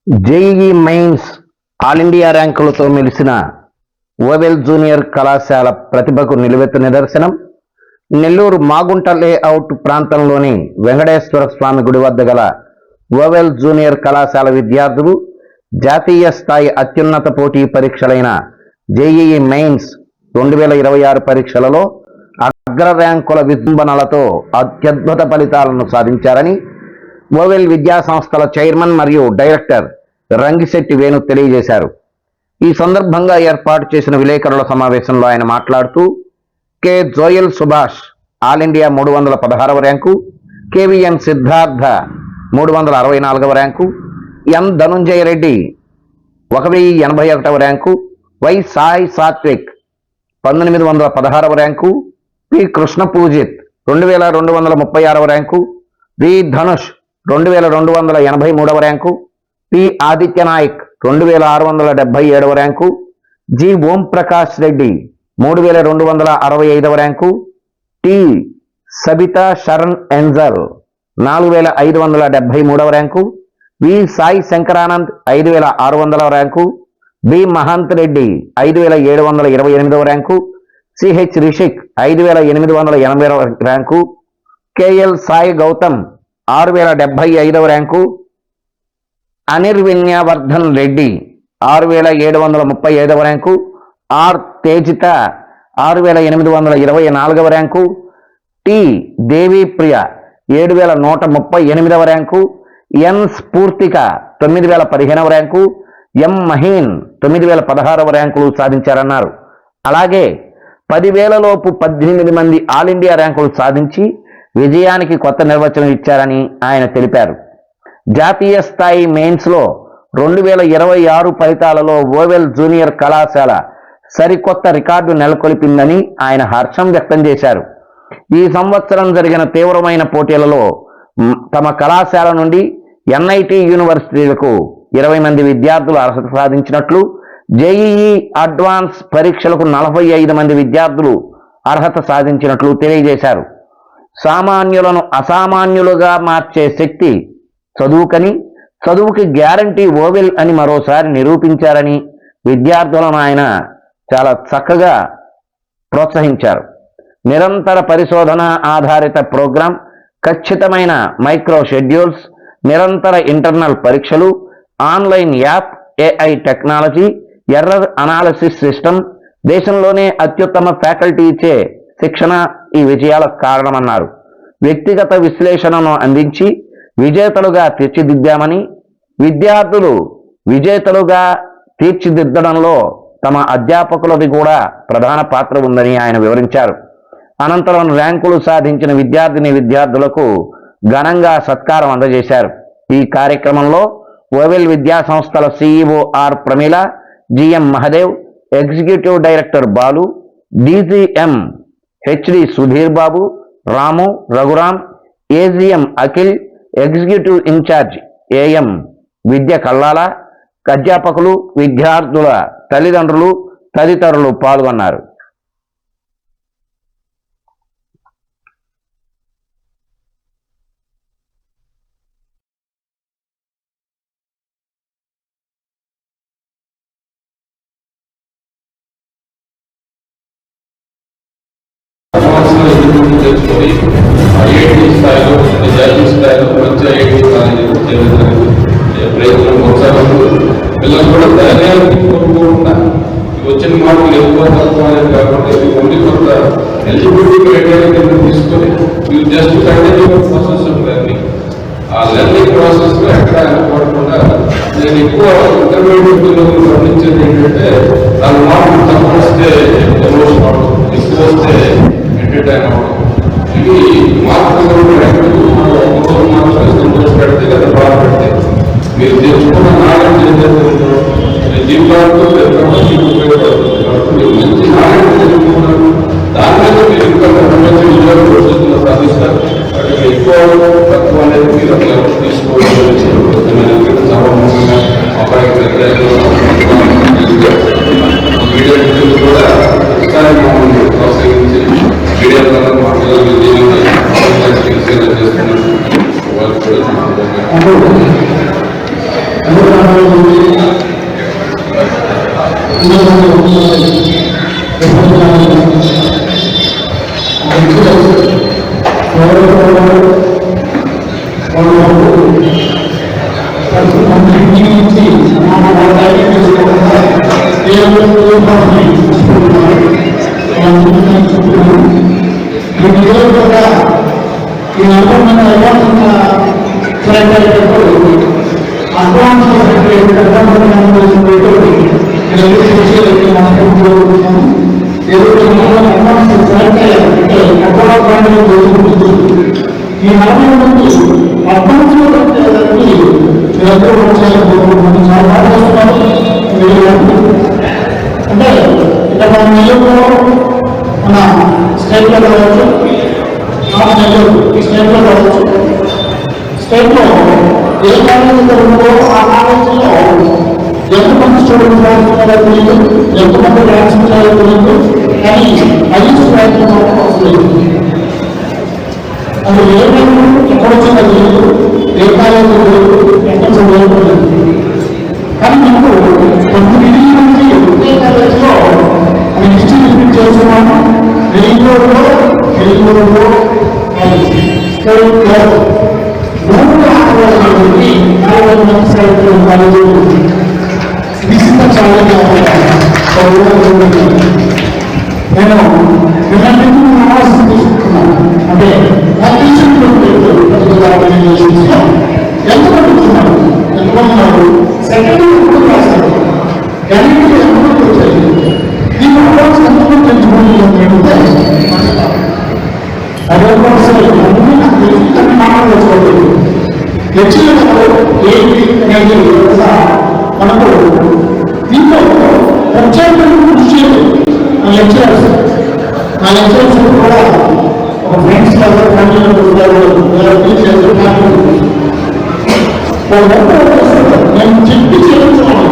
JEE Mains all India ర్యాంకులతో మెలిసిన Oval junior కళాశాల ప్రతిభకు నిలువెత్తు నిదర్శనం. నెల్లూరు మాగుంట లేఅవుట్ ప్రాంతంలోని వెంకటేశ్వర స్వామి గుడి వద్ద గల ఓవెల్ జూనియర్ కళాశాల విద్యార్థులు జాతీయ స్థాయి అత్యున్నత పోటీ పరీక్షలైన జేఈఈ మెయిన్స్ 2026 పరీక్షలలో అగ్ర ర్యాంకుల విజృంభణలతో అత్యద్భుత ఫలితాలను సాధించారని ఓవెల్ విద్యా సంస్థల చైర్మన్ మరియు డైరెక్టర్ రంగిశెట్టి వేణు తెలియజేశారు. ఈ సందర్భంగా ఏర్పాటు చేసిన విలేకరుల సమావేశంలో ఆయన మాట్లాడుతూ K Joel Subhash all India 316వ ర్యాంకు, కేవీఎన్ సిద్ధార్థ 364వ ర్యాంకు, ఎం ధనుంజయ రెడ్డి 1081వ ర్యాంకు, వై సాయి సాత్విక్ 1916వ ర్యాంకు, పి కృష్ణ పూజిత్ 2236వ ర్యాంకు, వి ధనుష్ 2283వ ర్యాంకు, పి ఆదిత్య నాయక్ 2677వ ర్యాంకు, జి ఓం ప్రకాష్ రెడ్డి 3265వ ర్యాంకు, టి సబితా శరణ్ ఎంజల్ 4573వ ర్యాంకు, వి సాయి శంకరానంద్ 5600వ ర్యాంకు, బి మహంత్ రెడ్డి 5728వ ర్యాంకు, సిహెచ్ రిషిక్ 5880వ ర్యాంకు, కేఎల్ సాయి గౌతమ్ 6075వ ర్యాంకు, అనిర్విన్యావర్ధన్ రెడ్డి 6735వ ర్యాంకు, ఆర్ తేజిత 6824వ ర్యాంకు, టి దేవీప్రియ 7138వ ర్యాంకు, ఎన్ స్ఫూర్తిక 9015వ ర్యాంకు, ఎం మహీన్ 9016వ ర్యాంకులు సాధించారన్నారు. అలాగే 10,000 లోపు 18 మంది ఆల్ ఇండియా ర్యాంకులు సాధించి విజయానికి కొత్త నిర్వచనం ఇచ్చారని ఆయన తెలిపారు. జాతీయ స్థాయి మెయిన్స్లో 2026 ఫలితాలలో ఓవెల్ జూనియర్ కళాశాల సరికొత్త రికార్డు నెలకొల్పిందని ఆయన హర్షం వ్యక్తం చేశారు. ఈ సంవత్సరం జరిగిన తీవ్రమైన పోటీలలో తమ కళాశాల నుండి ఎన్ఐటి యూనివర్సిటీలకు 20 మంది విద్యార్థులు అర్హత సాధించినట్లు, జేఈఈ అడ్వాన్స్ పరీక్షలకు 45 మంది విద్యార్థులు అర్హత సాధించినట్లు తెలియజేశారు. సామాన్యులను అసామాన్యులుగా మార్చే శక్తి చదువుకని, చదువుకి గ్యారంటీ ఓవెల్ అని మరోసారి నిరూపించారని విద్యార్థులను ఆయన చాలా చక్కగా ప్రోత్సహించారు. నిరంతర పరిశోధన ఆధారిత ప్రోగ్రాం, ఖచ్చితమైన మైక్రో షెడ్యూల్స్, నిరంతర ఇంటర్నల్ పరీక్షలు, online app, AI technology, error analysis system, దేశంలోనే అత్యుత్తమ ఫ్యాకల్టీ ఇచ్చే శిక్షణ ఈ విజయాలకు కారణమన్నారు. వ్యక్తిగత విశ్లేషణను అందించి విజేతలుగా తీర్చిదిద్దామని, విద్యార్థులు విజేతలుగా తీర్చిదిద్దడంలో తమ అధ్యాపకులది కూడా ప్రధాన పాత్ర ఉందని ఆయన వివరించారు. అనంతరం ర్యాంకులు సాధించిన విద్యార్థులకు ఘనంగా సత్కారం అందజేశారు. ఈ కార్యక్రమంలో ఓవెల్ విద్యా సంస్థల CEO R Pramila, GM Mahadev, executive director Balu, DGM HD Sudheer Babu, Ramu, Raghuram, AGM Akhil, executive incharge AM Vidya Kallala, అధ్యాపకులు, విద్యార్థుల తల్లిదండ్రులు తదితరులు పాల్గొన్నారు. తెలుసుకొని ఐఐటి స్థాయిలో, జాతీయ స్థాయిలో మంచి ఐఐటి ప్రయత్నం కొనసాగుతూ పిల్లలు కూడా ధైర్యానికి కోరుకోకుండా వచ్చిన మార్కులు ఎక్కువ తక్కువ అనేది కాకుండా ఓన్లీ కొంత ఎలిజిబిలిటీ క్రైటీరియా కింద తీసుకొని మీరు జస్ట్ కంటిన్యూ ప్రాసెస్ ఉంటుంది. ఆ లెర్నింగ్ ప్రాసెస్లో ఎక్కడ అనుకోకుండా నేను ఎక్కువ ఇంటర్మీడియట్ పిల్లలు గమనించేది ఏంటంటే 4 మార్కులు తక్కువ వస్తే ఎమోషన్ అవడం, ఎక్కువ వస్తే ఎంటర్టైన్ అవడం, ఇవి మార్కులు మాత్రం సంతోష పెడితే కదా బాధ పెడితే మీరు తెచ్చుకున్న నాలెడ్జ్ ఏదైతే జీవితాలతో ఉపయోగపడుతుంది. కాబట్టి మీరు మంచి నాలెడ్జ్ తెలుసుకున్నారు, దాని మీద మీరు ఇంకా మంచి విజయాలు రోజుల్లో సాధిస్తారు. అక్కడ ఎక్కువ తక్కువ అనేది మీరు అట్లా తీసుకోవడం సభాముఖంగా అబ్బాయి మీడియా మిత్రులు కూడా ఇష్టాన్ని మమ్మల్ని ప్రోత్సహించి మీడియా ద్వారా మా పిల్లల విజయాన్ని చేస్తున్నారు. వాళ్ళు కూడా అంటే ఇక్కడ మన నెల్లూరులో మన స్టేట్లో కావచ్చు, నెల్లూరు స్టేట్లో కావచ్చు, స్టేట్లో ఏ కాలేజీలో ఉందో ఆ కాలేజీలో ఎంతమంది స్టూడెంట్స్ రాస్తున్నారో తెలియదు, ఎంతమంది ర్యాంక్స్ ఉంటారో తెలియదు, కానీ హైయెస్ట్ ర్యాంక్ అవసరం. అది ఏ ఎక్కడ వచ్చిందో తెలియదు, ఏ కాలేజీ లేదు, ఎక్కడ చదువుకోలేదు. కానీ మనకు కొన్ని డిగ్రీ నుంచి ఒకే కాలేజీలో అది హిస్టరీ రిపీట్ చేస్తున్నాము. నెల్లూరులో స్టేట్లో 4 కాలేజీలు విసిత చాలా నేను నిన్నటికి ఆలోచన తీసుకుంటున్నాను. అంటే ఎంత పడుతున్నారు, ఎంతమంది సెకండ్ ఎప్పుడు రాశారు, గణితులు ఎంతమంది వచ్చాయి, దీని అడ్వాన్స్ ఎంతమంది తెచ్చుకుంటే అదే అన్ని నాకు తెలిసి మాట్లాడుకోలేదు. లెక్చర్లకు ఏంటి అనేది మనకు దీంట్లో ప్రత్యేకంగా కృషి చేయలేదు. ఆ లెక్చరర్స్ కూడా ఒక ఫ్రెండ్స్ లాగా నేను చెప్పి చేయించాను.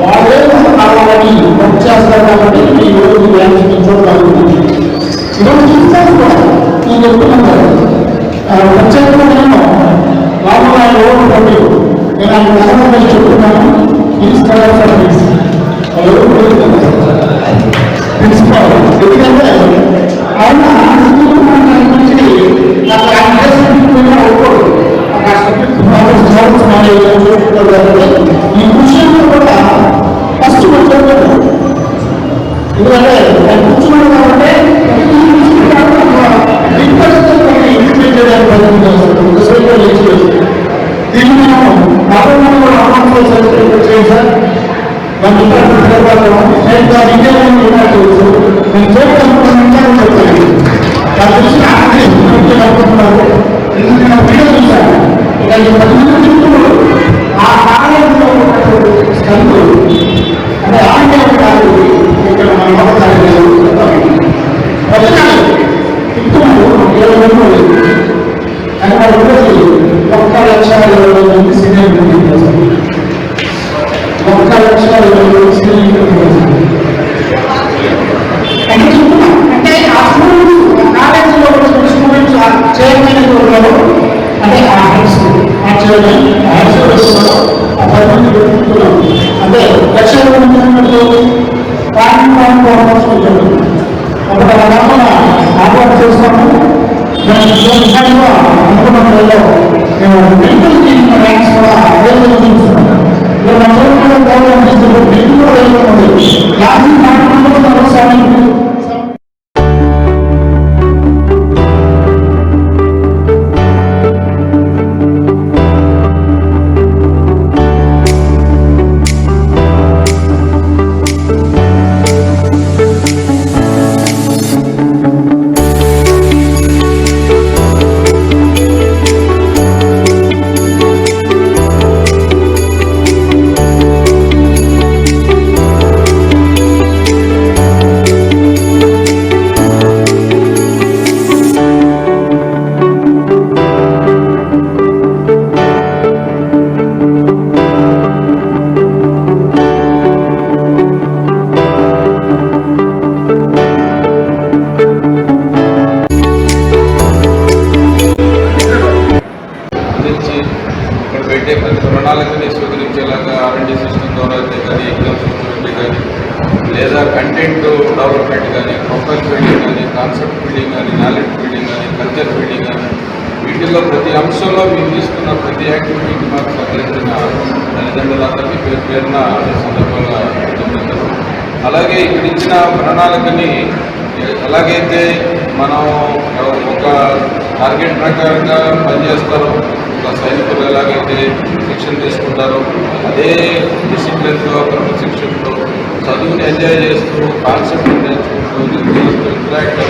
వాళ్ళే కావాలని వర్క్ చేస్తారు కాబట్టి ఈ రోజు చూడగలుగుతుంది. ఈరోజు చూస్తాను కూడా నేను చెప్తున్నాను ప్రత్యేకంగా నేను రామరాజు నేను ఆయన ప్రసంగం చెప్తున్నాను. ప్రిన్సిపాల్ ఎందుకంటే ఆయన ఈ విషయంలో కూడా ఫస్ట్ కూర్చోలేదు. ఎందుకంటే ఆయన కూర్చున్నాడు కాబట్టి ఇంప్లిమెంట్ చేయడానికి ప్రయత్నం చేస్తాడు. దీన్ని మనం రాబోయే కూడా అమలు చేశారు. దాని నేను చెప్పాను చెప్పాను దాని గురించి అనుకుంటున్నారు. ఎందుకంటే వీడియో చూశాను. ఇక 10 మంది చెప్తున్నారు ఆ కాలంలో స్కందు అంటే ఆంగ్ల కాదు. ఇక్కడ మన ప్రజలు చెప్తున్నారు 20 మంది అని వాళ్ళు 1,20,000 మంది సీనియర్ చేశారు. 1,20,000 సీనియర్ అంటే చెప్తున్నాం. అంటే ఆ స్టూడెంట్స్ కాలేజీలో స్టూడెంట్స్ చైర్మన్ ఉన్నారు. అంటే ఆ హెడ్స్ ఆ చైర్మన్ హెడ్స్ వస్తున్నారు. ఆ 10 మంది పెట్టుకుంటున్నాం. అంటే లక్షల మంది ఒక రకమైన ఆర్డర్ చేస్తాము. అనుకున్నలో మేము మెడికల్ ర్యాంక్స్ కూడా అదే చూస్తున్నాం. ఉపయోగించేలాగా R&D సిస్టమ్ ద్వారా అయితే కానీ ఎగ్జామ్ సిస్టమ్ అయితే కానీ లేదా కంటెంట్ డెవలప్మెంట్ కానీ ప్రొఫైల్ బిల్డింగ్ కానీ కాన్సెప్ట్ బిల్డింగ్ కానీ నాలెడ్జ్ బిల్డింగ్ కానీ కల్చర్ బిల్డింగ్ కానీ వీటిల్లో ప్రతి అంశంలో మీరు తీసుకున్న ప్రతి యాక్టివిటీకి మాకు సహకరించిన తల్లిదండ్రులందరికీ పేరున ఈ సందర్భంగా గమనించారు. అలాగే ఇక్కడ ఇచ్చిన ప్రణాళికని ఎలాగైతే మనం ఒక టార్గెట్ ప్రకారంగా పనిచేస్తారో, ఒక సైనికులు ఎలాగైతే శిక్షణ తీసుకుంటారో అదే డిసిప్లిన్తో క్రమశిక్షణతో చదువుని ఎంజాయ్ చేస్తూ కాన్సెప్ట్ నేర్చుకుంటూ నిర్వహిస్తూ ఇంటరాక్ట్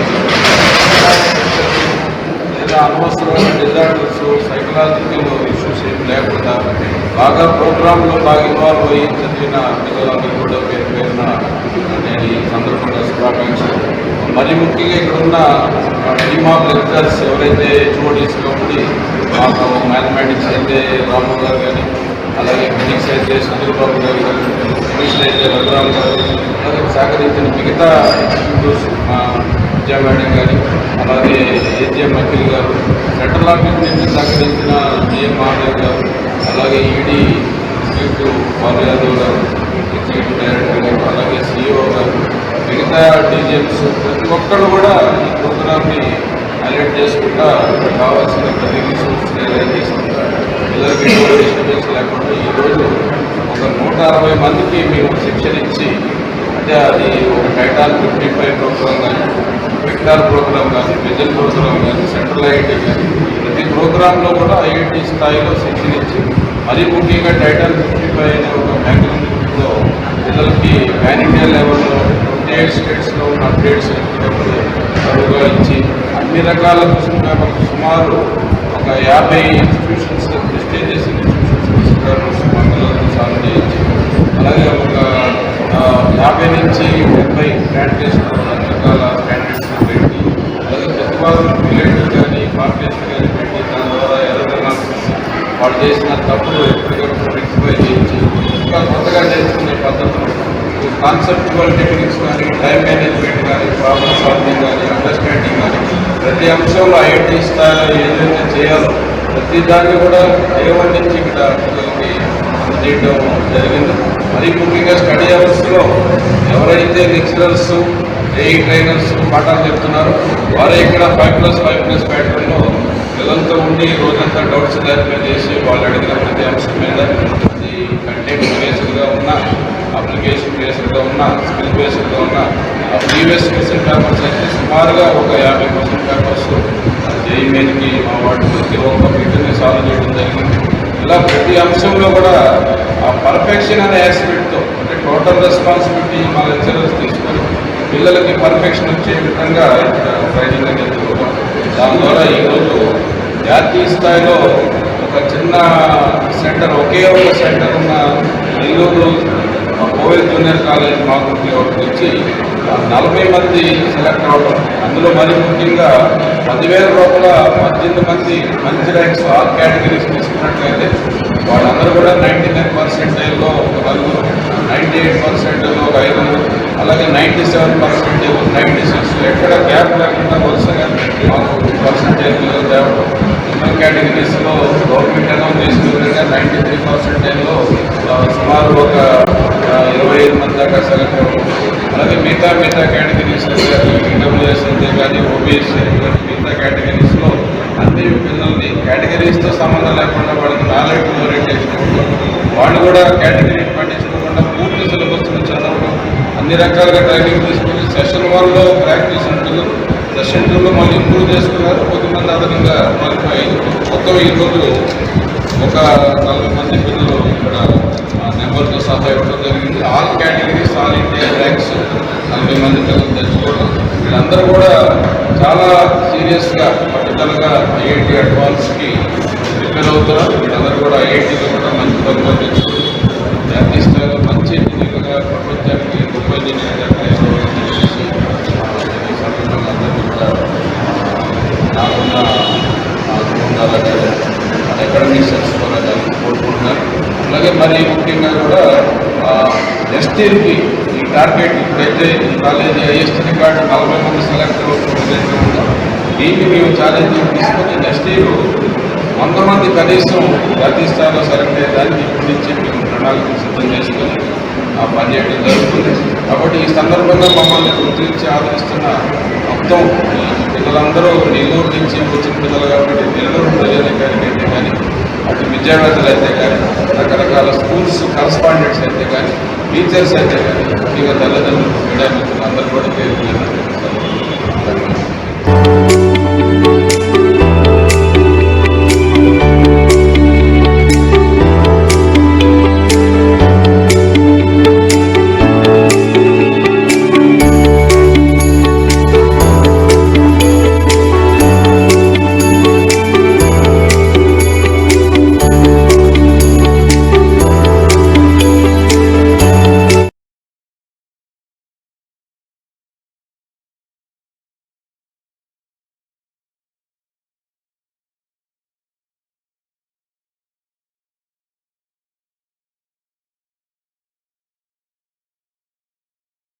లేదా అనవసరమైన డిజార్డర్స్ సైకలాజికల్ ఇష్యూస్ ఏం లేకుండా బాగా ప్రోగ్రాంలో బాగా ఇన్వాల్వ్ అయ్యి చదివిన పిల్లలందరూ కూడా పేరున నేను ఈ సందర్భంగా శుభాకాంక్షలు. మరి ముఖ్యంగా ఇక్కడ ఉన్న టీమ్ ఆఫ్ లెక్చరర్స్ ఎవరైతే HODsగా ఉండి మాకు మ్యాథమెటిక్స్ అయితే రాము గారు కానీ, అలాగే ఫిజిక్స్ అయితే సుధీర్ బాబు గారు కానీ, ఇంగ్లీష్ అయితే రఘురామ్ గారు, అలాగే సహకరించిన మిగతా ఇన్స్టిట్యూట్స్ మా విద్యా మేడం కానీ, అలాగే AGM అఖిల్ గారు, సెంట్రల్ ఆఫీస్ నుంచి సహకరించిన GM మహాదేవ్ గారు, అలాగే ED ఎగ్జిక్యూటివ్ బాలు యాదవ్ గారు, ఎగ్జిక్యూటివ్ డైరెక్టర్ గారు, అలాగే CEO గారు, మిగతా DGMs ప్రతి ఒక్కళ్ళు కూడా ఈ ప్రోగ్రామ్ని హైలైట్ చేసుకుంటా కావాల్సిన ప్రతి రిసోర్స్ రియలైజ్ చేసుకుంటా పిల్లలకి డిస్టర్బెన్స్ లేకుండా ఈరోజు ఒక 160 మందికి మేము శిక్షణ ఇచ్చి, అంటే అది ఒక టైటాన్ 55 ప్రోగ్రామ్ కానీ, వెక్టార్ ప్రోగ్రామ్ కానీ, విజన్ ప్రోగ్రామ్ కానీ, సెంట్రల్ IIT కానీ ప్రతి ప్రోగ్రాంలో కూడా IIT స్థాయిలో శిక్షణ ఇచ్చి, మరీ ముఖ్యంగా టైటాన్ 55 అనే ఒక మ్యాగజైన్లో పిల్లలకి పాన్ ఇండియా లెవెల్లో 28 స్టేట్స్లో ఉన్న అప్డేట్స్ ఎప్పటికప్పుడు చదువుగా ఇచ్చి అన్ని రకాల క్వశ్చన్ పేపర్లు సుమారు ఒక 50 institutions prestigious institutions question papers మా పిల్లలకి సాల్వ్ చేయించి, అలాగే ఒక 50 నుంచి 70 గ్రాండ్ టెస్ట్ అన్ని రకాల క్యాండిడేట్స్ పెట్టి, అలాగే ప్రతి వారు రిలేటివ్ కానీ పాపులేషన్ కానీ పెట్టి దాని ద్వారా ఎవరైనా వాళ్ళు చేసిన తప్పులు ఎప్పటికప్పుడు రెక్టిఫై చేయించి ఇంకా కొత్తగా నేర్చుకునే పద్ధతులు, కాన్సెప్చువల్ టెక్నిక్స్ కానీ, టైం మేనేజ్మెంట్ కానీ, ప్రాబ్లమ్ సాల్వింగ్ కానీ, అండర్స్టాండింగ్ కానీ ప్రతి అంశంలో IIT స్థాయిలో ఏదైతే చేయాలో ప్రతి దాన్ని కూడా A1 నుంచి ఇక్కడ పిల్లలకి అందజేయడం జరిగింది. మరీ ముఖ్యంగా స్టడీ అవర్స్లో ఎవరైతే లెక్చరర్స్ AE ట్రైనర్స్ పాఠాలు చెప్తున్నారో వారే ఇక్కడ 5+5+ ప్యాటర్న్లో పిల్లలతో ఉండి రోజంతా డౌట్స్ క్లారిఫై చేసి వాళ్ళు అడిగిన ప్రతి అంశం మీద అది కంటెంట్ బేస్డ్గా ఉన్న, అప్లికేషన్ బేస్డ్గా ఉన్న, స్కిల్ బేస్డ్గా ఉన్న ఆ ప్రీవియస్ క్వశ్చన్ పేపర్స్ అయితే సుమారుగా ఒక 50 క్వశ్చన్ పేపర్స్ JEE మీదకి మా వాటి ప్రతి ఒక్క బిడ్డని సాల్వ్ చేయడం జరిగింది. ఇలా ప్రతి అంశంలో కూడా ఆ పర్ఫెక్షన్ అనే ఆస్పెక్ట్తో, అంటే టోటల్ రెస్పాన్సిబిలిటీ మా లెక్చరర్స్ తీసుకొని పిల్లలకి పర్ఫెక్షన్ వచ్చే విధంగా ఇక్కడ ట్రైనింగ్ అనేది ఇవ్వడం, దాని ద్వారా ఈరోజు జాతీయ స్థాయిలో ఒక చిన్న సెంటర్, ఒకే ఒక సెంటర్ ఉన్న నెల్లూరు కోవెల్ జూనియర్ కాలేజ్ మాగుంటి ఒకటి నుంచి 40 మంది సెలెక్ట్ అవ్వడం, అందులో మరి ముఖ్యంగా 10,000 లోపల 18 మంది మంచి ర్యాంక్స్ ఆల్ కేటగిరీస్ తీసుకున్నట్లయితే వాళ్ళందరూ కూడా 99%లో ఒక నలుగురు, 98%లో ఒక 5, అలాగే 97%, 96 ఎక్కడ గ్యాప్ లేకుండా వరుసగా మాకు పర్సంటేజ్లో తేవడం. హ్యూమన్ కేటగిరీస్లో గవర్నమెంట్ అనౌన్స్ చేసిన విధంగా 93%లో సుమారు ఒక 25 మంది దాకా సెలెక్ట్ అవ్వడం. అలాగే మిగతా కేటగిరీస్ EWS అయితే కానీ, OBS అయితే కానీ మిగతా కేటగిరీస్లో అన్ని పిల్లల్ని కేటగిరీస్తో సంబంధం లేకుండా వాళ్ళకి నాలెడ్జ్ ఓరియంటేషన్ ఇవ్వడం, వాళ్ళు కూడా కేటగిరీ పట్టించుకోకుండా పూర్తి సిలబస్ని చదవడం, అన్ని రకాలుగా ట్రైనింగ్ తీసుకుని సెషన్ 1లో ప్రాక్టీస్ ఉంటుంది, సెషన్ 2లో మళ్ళీ ఇంప్రూవ్ చేసుకున్నారు. కొద్దిమంది అదనంగా క్వాలిఫై మొత్తం ఈరోజు ఒక 40 మంది పిల్లలు ఇక్కడ నెంబర్తో సహా ఇవ్వడం జరిగింది. All categories, all India ranks 40 మంది పిల్లలు తెచ్చుకోవడం. వీళ్ళందరూ కూడా చాలా సీరియస్గా పట్టుదలగా IIT అడ్వాన్స్కి ప్రిపేర్ అవుతున్నారు. వీళ్ళందరూ కూడా IITలో కూడా మంచి పనులు తెచ్చుకుని జాతీయ స్థాయిలో మంచి ఇంజనీర్గా ప్రపంచానికి గొప్ప ఇంజనీర్గా చేసి కూడా నాకున్న ఉండాలని అకాడమిక్ తెలుసుకోవాలని కోరుకుంటున్నారు. అలాగే మరి ముఖ్యంగా కూడా నెక్స్ట్ ఇయర్కి ఈ టార్గెట్ ఇప్పుడైతే ఈ కాలేజీ హైయెస్ట్ రికార్డు 40 మంది సెలెక్ట్ ఉందో దీన్ని మేము ఛాలెంజ్ తీసుకొని నెక్స్ట్ ఇయర్ 100 మంది కనీసం జాతీయ స్థాయిలో సెలెక్ట్ అయ్యేదానికి ఇప్పటి నుంచి మేము ప్రణాళికలు సిద్ధం చేసుకొని ఆ పని చేయడం జరుగుతుంది. కాబట్టి ఈ సందర్భంగా మమ్మల్ని గుర్తించి ఆదరిస్తున్న మొత్తం పిల్లలందరూ నెల్లూరు నుంచి వచ్చిన పిల్లలు కాబట్టి నెల్లూరు ప్రజానికానికైతే కానీ అటు విద్యావేత్తలు అయితే కానీ రకరకాల స్కూల్స్ కరస్పాండెంట్స్ అయితే కానీ టీచర్స్ అయితే కానీ ముఖ్యంగా తల్లిదండ్రులు మీడియా మిత్రులు అందరూ కూడా పేరు